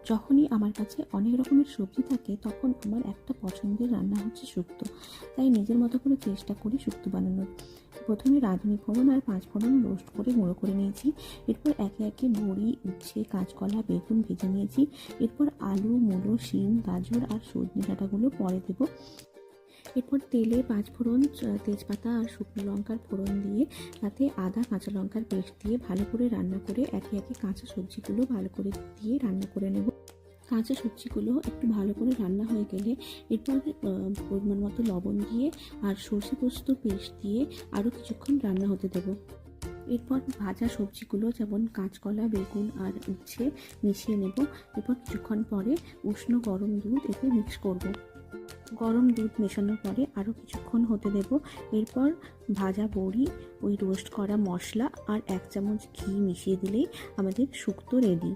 যখনই আমার কাছে অনেক রকমের সবজি থাকে তখন আমার একটা পছন্দের রান্না হচ্ছে শুক্তো। তাই নিজের মতো করে চেষ্টা করি শুক্তো বানানোর। প্রথমে রাঁধুনি ফোড়ন আর পাঁচ ফোড়ন রোস্ট করে গুঁড়ো করে নিয়েছি। এরপর একে একে বড়ি, উচ্ছে, কাঁচকলা, বেগুন ভেজে নিয়েছি। এরপর আলু, মূলো, শিম, গাজর আর সজনে ডাঁটাগুলো পরে দেবো। এরপর তেলে পাঁচ ফোড়ন, তেজপাতা আর শুকনো লঙ্কার ফোড়ন দিয়ে তাতে আদা কাঁচা লঙ্কার পেস্ট দিয়ে ভালো করে রান্না করে একে একে কাঁচা সবজিগুলো ভালো করে দিয়ে রান্না করে নেব। কাঁচা সবজিগুলো একটু ভালো করে রান্না হয়ে গেলে এরপর পরিমাণ মতো লবণ দিয়ে আর সর্ষে পোস্ত পেস্ট দিয়ে আরও কিছুক্ষণ রান্না হতে দেবো। এরপর ভাজা সবজিগুলো যেমন কাঁচকলা, বেগুন আর উচ্ছে মিশিয়ে নেব। এরপর কিছুক্ষণ পরে উষ্ণ গরম দুধ এতে মিক্স করব। গরম দুধ মেশানোর পরে আরও কিছুক্ষণ হতে দেব। এরপর ভাজা বড়ি, ওই রোস্ট করা মশলা আর 1 চামচ ঘি মিশিয়ে দিলেই আমাদের শুক্তো রেডি।